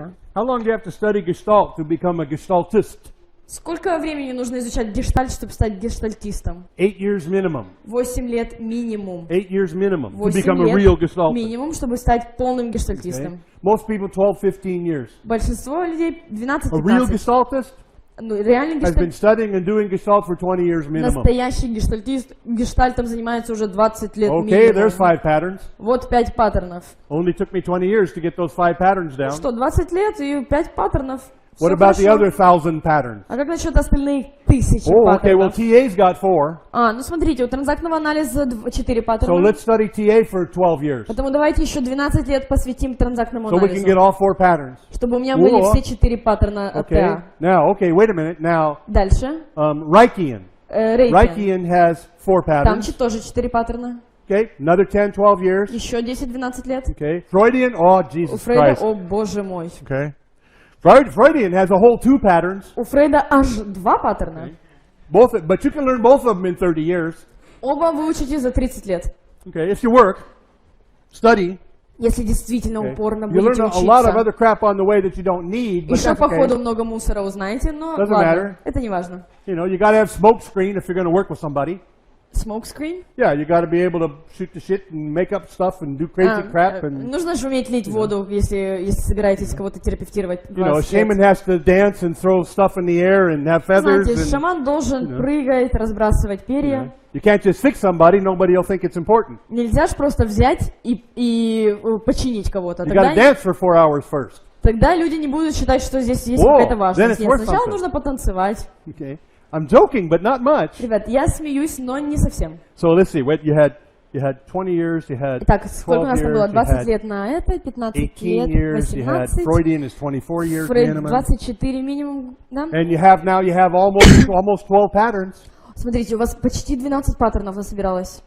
правильно. How long do you have to study Gestalt to become a Gestaltist? Сколько времени нужно изучать гештальт, чтобы стать гештальтистом? 8 years minimum. 8 лет минимум. 8 years minimum to 8 become a real лет Gestaltist. минимум, чтобы стать полным Okay? гештальтистом. Most people 12-15 years. Большинство людей A real 12-15. Gestaltist Ну, реальный has been гештальтист, studying and doing Gestalt for 20 years minimum. настоящий гештальтист, гештальтом занимается уже 20 лет Okay, there's минимум. 5 patterns. Вот 5 паттернов. Only took me 20 years to get those 5 patterns down. Что, 20 лет и 5 паттернов? What Всё about the хорошо. other 1000 patterns? А как насчет остальных 1000 Oh, okay, well, паттернов? TA's got 4. Ну смотрите, у транзактного анализа 4 So паттерна. let's study TA for 12 years. Поэтому давайте еще 12 лет посвятим транзактному So we can get анализу, all 4 patterns. чтобы у меня были О. все 4 паттерна от Okay. TA. Now, okay, wait a minute. Now, Дальше. Reichian. Рейки. Reichian has 4 Там patterns. тоже 4 паттерна. Okay, another 10-12 years. Еще 10-12 лет. Okay, Freudian. Oh, У Jesus Фрейда, Christ. о боже мой. Okay, Freudian has a whole 2 patterns. У Фрейда аж 2 паттерна. Both, but you can learn both of them in 30 years. Оба выучите за 30 лет. Okay, if you work, study. Если действительно Okay. упорно You learn будете a lot of учиться. other crap on the way that you don't need, but Еще that's по okay. ходу много мусора узнаете, но Doesn't ладно, matter. это не важно. You know, you got to have smoke screen if you're going to work with somebody. Smoke screen? Yeah, you got to be able to shoot the shit and make up stuff and do crazy crap and. Нужно же уметь лить воду, если собираетесь кого-то терапевтировать. You know, a 20 лет. shaman has to dance and throw stuff in the air and have feathers. Знаете, And, шаман должен прыгать, разбрасывать перья. you can't just fix somebody; nobody will think it's important. Нельзя же просто взять и починить кого-то. You got to dance for 4 hours first. Тогда люди не будут считать, что здесь есть Whoa, какая-то then важность. it's Нет, worth сначала something. нужно потанцевать. Okay, I'm joking, but not much. Ребят, я смеюсь, но не совсем. So let's see. What you had 20 years. You had Итак, сколько у 12 нас там years. было? You 20 had лет на это, 15 18 лет, years. You had 18. Freudian is 24 years Фрейд minimum. 24 минимум, да? And you have now almost 12 patterns. Смотрите, у вас почти 12 паттернов насобиралось.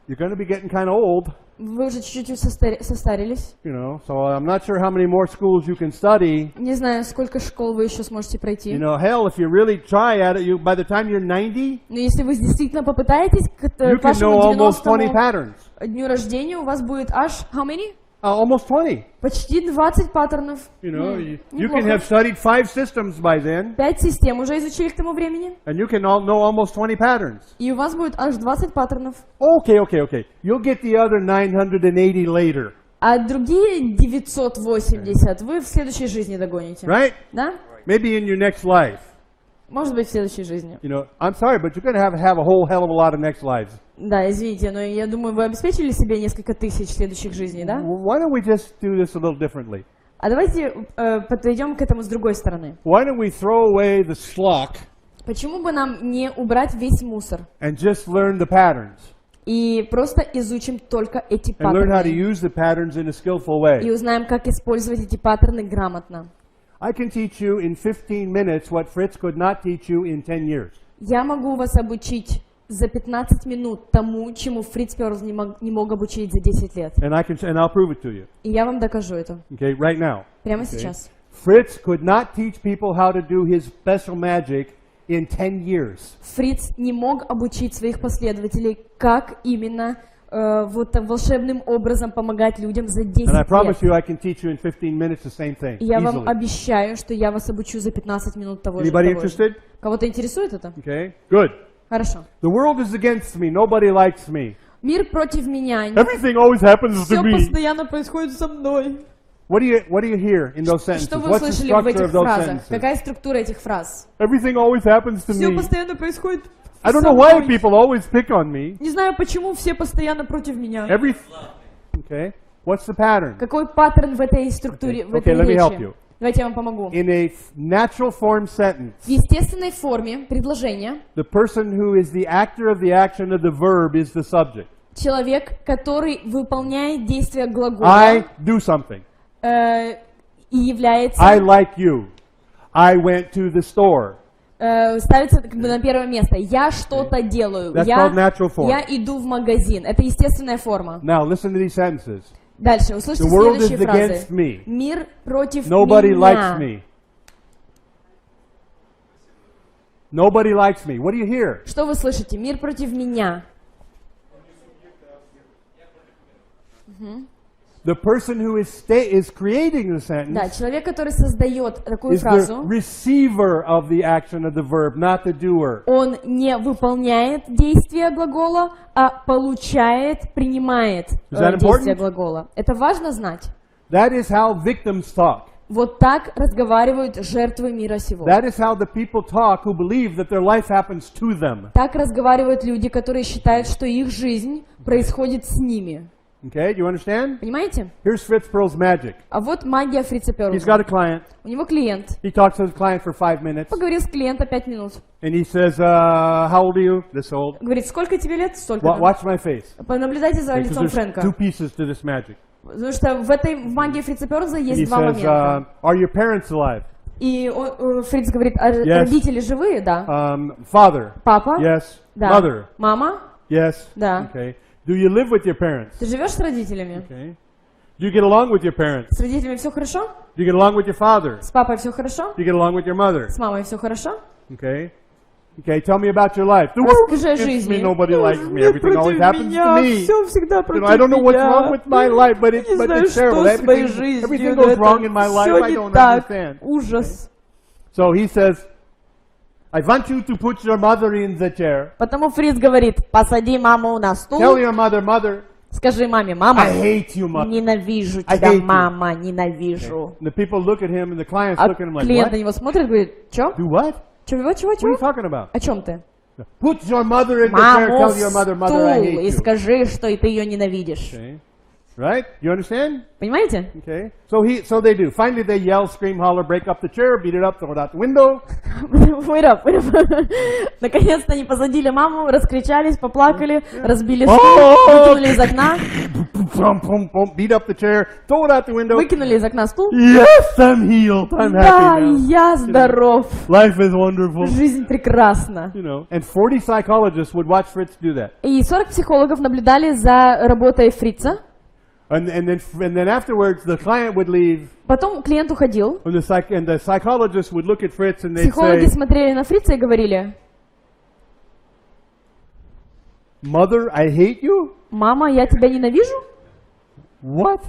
You're going to be getting kind of old, Вы уже чуть-чуть состарились. you know. So I'm not sure how many more schools you can study. Не знаю, сколько школ вы еще сможете пройти. You know, hell, if you really try at it, by the time you're 90, Но если вы действительно попытаетесь, к you can вашему know almost 20 90-му patterns. дню рождения у вас будет аж how many? Almost 20. Почти 20 паттернов. You know, you can неплохо. have studied 5 systems by then, 5 систем уже изучили к тому времени. and you can all know almost 20 patterns. И у вас будет аж 20 паттернов. Okay. You'll get the other 980 later, А другие 980 вы в следующей жизни догоните. right? Да? Maybe in your next life. Может быть, в следующей жизни. You know, I'm sorry, but you're going to have a whole hell of a lot of next lives. Да, извините, но я думаю, вы обеспечили себе несколько тысяч следующих жизней, да? Why don't we just do this a little differently? А давайте подойдем к этому с другой стороны. Why don't we throw away the schlock Почему бы нам не убрать весь мусор and just learn the patterns и просто изучим только эти and learn how to паттерны use the patterns in a skillful и way? узнаем, как использовать эти паттерны грамотно? I can teach you in 15 minutes what Fritz could not teach you in 10 years. Я могу вас обучить за 15 минут тому, чему Фриц Перлс не мог обучить за 10 лет. And I'll prove it to you. И я вам докажу это Okay, right now. прямо Okay. сейчас. Fritz could not teach people how to do his special magic in 10 years. Фриц не мог обучить своих последователей, как именно вот волшебным образом помогать людям за 10 And I лет. promise you I can teach you in 15 minutes the same thing. И я вам Easily. обещаю, что я вас обучу за 15 минут того же. Anybody того же. interested? Кого-то интересует это? Okay, good. Хорошо. The world is against me. Nobody likes me. Мир против меня. Everything always happens Все to me. постоянно происходит со мной. What do you hear in those sentences? Что вы What's the услышали в structure этих of those фразах? sentences? Какая структура этих фраз? Everything always happens to Все me. постоянно происходит I don't со know why мной. people always pick on me. Не знаю, почему все постоянно против меня. Okay. What's the pattern? Какой паттерн в этой структуре, в этой Okay, let me help речи? you. Давайте я вам помогу. In a natural form sentence, В естественной форме предложения the person who is the actor of the action of the verb is the subject. человек, который выполняет действие глагола I do something. И является, I like you. I went to the store. ставится как бы на первое место. Я что-то делаю. That's called natural form. Я иду в магазин. Это естественная форма. Now listen to these sentences. Дальше, услышьте The world is следующие against фразы. me. Мир против Nobody likes меня. me. Nobody likes me. What do you hear? Что вы слышите? Мир против меня. the person who is creating the sentence Да, человек, который создает такую is the фразу, receiver of the action of the verb, not the doer. он не выполняет действие глагола, а получает, принимает Is that действие important? глагола. Это важно знать. That is how victims talk. Вот так разговаривают жертвы мира сего. That is how the people talk who believe that their life happens to them. Так разговаривают люди, которые считают, что их жизнь происходит с ними. Okay, do you understand? Понимаете? Here's Fritz Perl's magic. А вот магия Фрица He's got Перлза. a client. У него клиент. He talks to his client for 5 minutes. Поговорил с клиентом 5 минут. And he says, how old are you? This old. Говорит, сколько тебе лет? Столько. Watch my face. Понаблюдайте за Because лицом there's Фрэнка. 2 pieces to this magic. Потому что в магии Фрица Перлза And he есть два says, момента. are your parents alive? И Фриц говорит, а Yes. родители живые? Да. Father? Папа? Yes. Да. Mother? Мама? Yes. Да. Okay. Do you live with your parents? Ты живешь с родителями? Okay. Do you get along with your parents? С родителями все хорошо? Do you get along with your father? С папой все хорошо? Do you get along with your mother? С мамой все хорошо? Okay. Okay, tell me about your life. Расскажи о Against жизни. me, nobody likes me. Нет, Everything always против happens меня, to me. все всегда You против know, I don't know what's меня. wrong with my life, but it's Не знаю, terrible. что с моей жизнью. Everything goes wrong in my life. Все I не don't так. understand. Ужас. So he says, I want you to put your mother in the chair. Потому Фриц говорит, посади маму на стул, Tell your mother, mother, скажи маме, мама, I hate you, mother. ненавижу I тебя, hate you. мама, ненавижу. And the people look at him, and the clients А look at him like, клиент на what? него смотрит и говорит, чё? Do what? Чего? What are you talking about? О чем ты? Put your mother in the chair. Маму Tell в your mother, mother, I стул hate и you. скажи, что и ты ее ненавидишь. Okay. Right? You understand? Понимаете? Okay. So they do. Finally, they yell, scream, holler, break up the chair, beat it up, throw it out the window. Выраб. Наконец-то они посадили маму, раскричались, поплакали, разбили стул, выкинули из окна, Beat up the chair, throw it out the window. выкинули из окна стул. Yes, I'm healed. I'm Да, happy now. я здоров. Life is wonderful. Жизнь прекрасна. You know, and 40 psychologists would watch Fritz do that. И 40 психологов наблюдали за работой Фрица. And then afterwards, the client would leave, Потом клиент уходил. and the psychologist would look at Fritz and they'd Психологи say, смотрели на Фрица и говорили, Mother, I hate you? мама, я тебя ненавижу? What?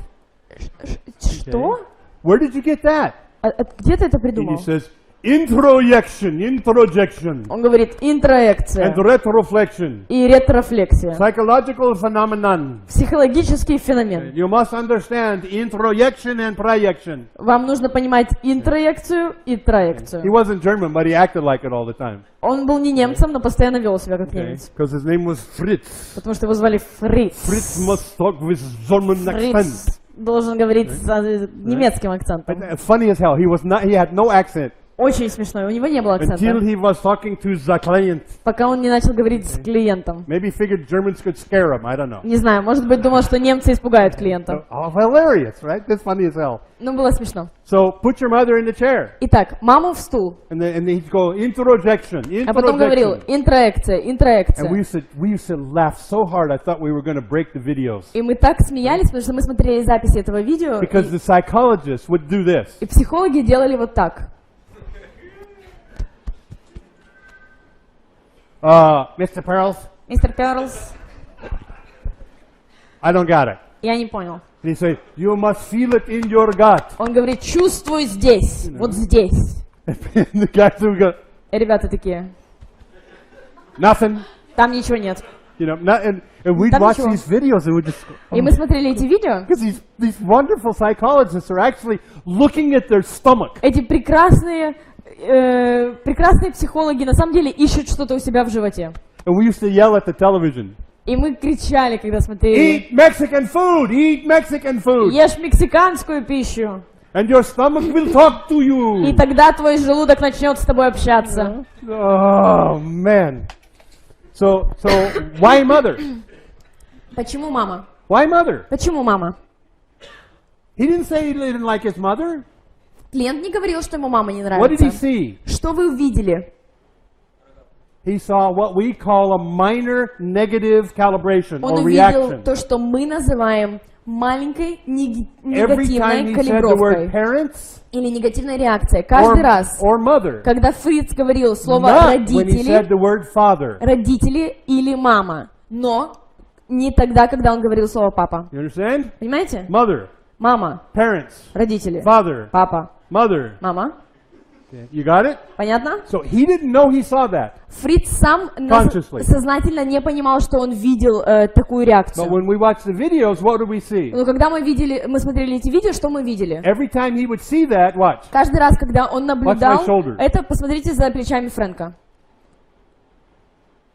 Что? Where did you get that? Где ты это And he придумал? says, introjection, Он говорит, интроекция and retroflexion, и ретрофлексия. psychological phenomenon. Психологический феномен. You must understand introjection and projection. Вам нужно понимать интроекцию и He троекцию. wasn't German, but he acted like it all the time. Он был не немцем, но постоянно вел себя как Okay? немец. Because his name was Fritz. Потому что его звали Фриц. Fritz must talk with German accent. Фриц должен говорить с немецким акцентом. Funny as hell. He had no accent Очень смешной, у него не было until акцента. he was talking to the client. Пока он не начал говорить с клиентом. Maybe figured Germans could scare him. I don't know. Не знаю, может быть, думал, что немцы испугают клиента. Oh, hilarious, right? That's funny as hell. Ну, было смешно. So put your mother in the chair. Итак, маму в стул. And then he'd go, introjection, А потом говорил, introjection. интроекция, And we интроекция. used to laugh so hard, I thought we were going to break the videos. И мы так смеялись, потому что мы смотрели записи этого видео, Because the psychologists would do this. и психологи делали вот так. Mr. Pearls, Мистер Перлс, I don't got it. я не понял. And he'd say, you must feel it in your gut. Он говорит, чувствуй здесь, вот здесь. And the guys would go, И ребята такие, nothing. там ничего нет. You know, and we'd Там watch ничего. these videos and we'd just, И мы смотрели эти видео. because these wonderful psychologists are actually looking at their stomach. Эти прекрасные психологи на самом деле ищут что-то у себя в животе. And we used to yell at the television, И мы кричали, когда смотрели, eat Mexican food, eat Mexican food. ешь мексиканскую пищу, And your stomach will talk to и you. тогда твой желудок начнет с тобой общаться. Oh, man. So why mother? Почему мама? Why mother? Почему мама? He didn't say he didn't like his mother. Клиент не говорил, что ему мама не What did he нравится. see? Что вы увидели? He saw what we call a minor negative calibration Он or увидел reaction. то, что мы называем маленькой Every time негативной he said the word калибровкой parents или негативной реакцией. Каждый раз, or mother, когда Фриц говорил слово not when he said родители, the word father. родители или мама, но не тогда, когда он говорил слово «папа». You understand? Понимаете? Mother, Мама, parents, родители, father, папа, mother. мама. Okay. You got it? Понятно? So he didn't know he saw that. Фриц сам Consciously. сознательно не понимал, что он видел такую But реакцию. when we watch the videos, what do we see? Но когда мы смотрели эти видео, что мы видели? Every time he would see that, watch. Каждый раз, когда он наблюдал, Watch my shoulders. это посмотрите за плечами Фрэнка.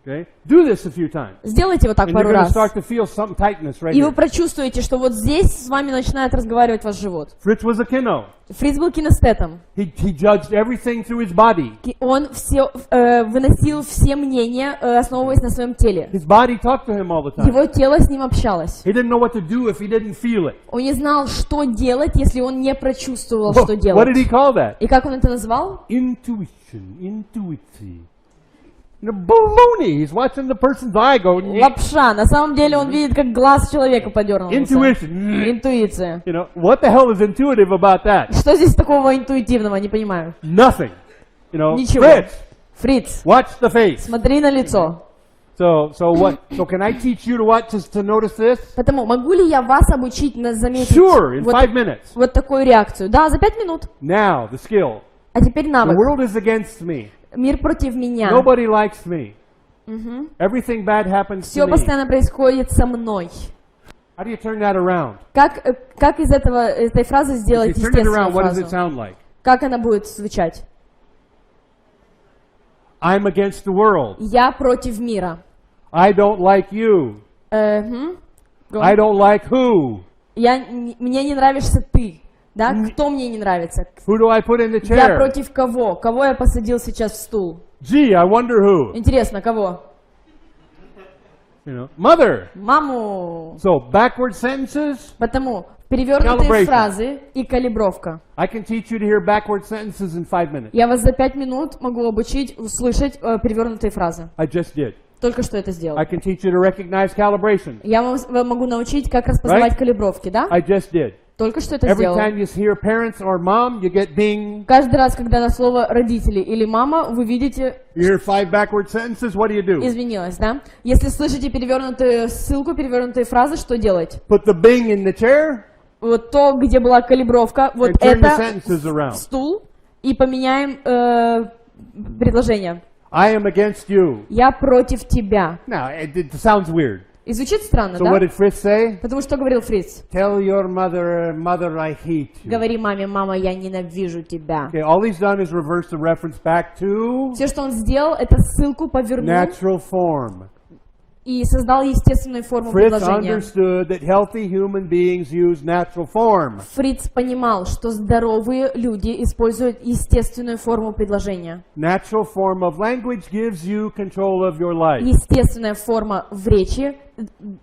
Okay? Do this a few times. Сделайте вот так And you're пару going to раз. start to feel some tightness right И вы here. прочувствуете, что вот здесь с вами начинает разговаривать ваш живот. Fritz was a kino. Фриц был кинестетом. He judged everything through his body. Он выносил все мнения, основываясь на своем теле. His body talked to him all the time. Его тело с ним общалось. He didn't know what to do if he didn't feel it. Он не знал, что делать, если он не прочувствовал, What что did делать. he call that? И как он это назвал? Intuition. Intuition. Baloney. He's watching the person's eye go. Лапша. На самом деле он видит, как глаз человека подернулся. Intuition. Интуиция. You know, what the hell is intuitive about that? Что здесь такого интуитивного, не понимаю. Nothing. You know, Ничего. Fritz, Фриц, watch the face. смотри на лицо. So what? So can I teach you to what? Just to notice this? Потому могу ли я вас обучить заметить Sure, in 5 minutes. вот такую реакцию? Да, за 5 минут. Now, the skill. А теперь The навык. world is against me. Мир против меня. Nobody likes me. Everything bad happens Все to me. постоянно происходит со мной. How do you turn that around? Как из этой фразы If сделать you turn it естественную around, what does it фразу? sound like? Как она будет звучать? I'm against the world. Я против мира. I don't like you. I don't like who? Мне не нравишься ты. Да? Кто мне не нравится? Who do I put in the Я chair? против кого? Кого я посадил сейчас в стул? Gee, I wonder who. Интересно, кого? You know, mother. Маму. So backward sentences. Потому перевернутые Calibration. фразы и калибровка. I can teach you to hear backward sentences in 5 minutes. Я вас за 5 минут могу обучить услышать перевернутые фразы. I just did. Только что это сделал. I can teach you to recognize calibration. Я вам могу научить, как распознавать калибровки, да? I just did. Только что это Every сделал. time you hear parents or mom, you get ding. Каждый раз, когда на слово родители или мама, вы видите, You hear 5 backward sentences, what do you do? изменилось, да? Если слышите перевернутую ссылку, перевернутые фразы, что делать? Put the bing in the chair Вот то, где была калибровка, вот and turn the это sentences around. стул, и поменяем предложение. I am against you. Я против тебя. Now, it sounds weird. И звучит странно, So да? what did Fritz say? Потому что говорил Фриц? Tell your mother, I hate you. Говори маме, мама, я ненавижу тебя. Okay, all he's done is reverse the reference back to Все, что он сделал, это ссылку повернул natural form. и создал естественную форму Fritz предложения. understood that healthy human beings use natural form. Фриц понимал, что здоровые люди используют естественную форму предложения. Natural form of language gives you control of your life. Естественная форма в речи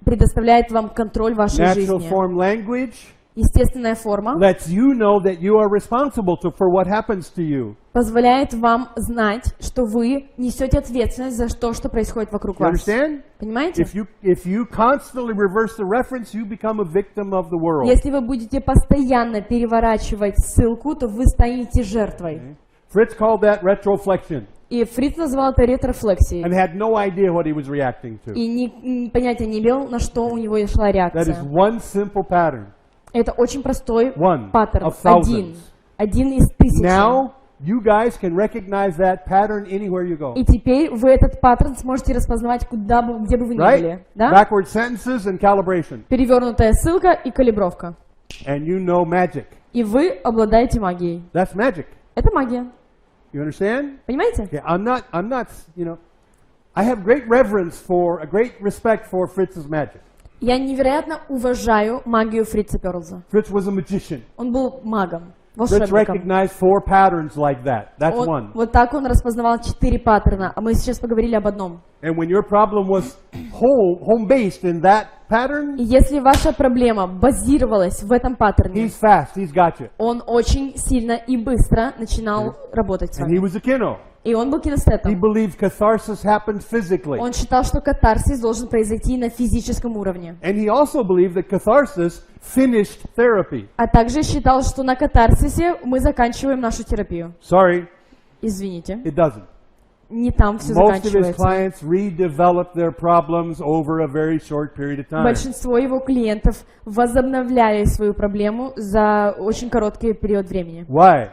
предоставляет вам контроль вашей Natural жизни. form language Естественная форма lets you know that you are responsible for what happens to you. позволяет вам знать, что вы несете ответственность за то, что происходит вокруг You вас. understand? Понимаете? If you constantly reverse the reference, you become a victim of the world. Если вы будете постоянно переворачивать ссылку, то вы станете жертвой. Fritz called that retroflexion И Фриц назвал это ретрофлексией. and had no idea what he was reacting to. И понятия не имел, на что у него шла That is реакция. one simple pattern. Это очень простой One паттерн. of thousands. Один из тысячи. Now, you guys can recognize that pattern anywhere you go. И теперь вы этот паттерн сможете распознавать, где бы вы ни Right? были. Да? Backward sentences and calibration. Перевернутая ссылка и калибровка. And you know magic. И вы обладаете магией. That's magic. Это магия. You understand? Понимаете? Yeah, I'm not, you know, I have great reverence for, a great respect for Fritz's magic. Я невероятно уважаю магию Фрица Перлза. Fritz was a magician. Он был магом, Fritz волшебником. recognized 4 patterns like that. That's one. Вот так он распознавал 4 паттерна, а мы сейчас поговорили об одном. And when your problem was home-based in that pattern, И если ваша проблема базировалась в этом паттерне, he's fast, he's got you. он очень сильно и быстро начинал работать с And he вами. was a kino. И он был He кинестетом. believed catharsis happened physically. Он считал, что катарсис должен произойти на физическом уровне. And he also believed that catharsis finished therapy. А также считал, что на катарсисе мы заканчиваем нашу терапию. Sorry, Извините, it doesn't. не там все Most of his заканчивается. clients redevelop their problems over a very short period of time. Большинство его клиентов возобновляли свою проблему за очень короткий период времени. Why?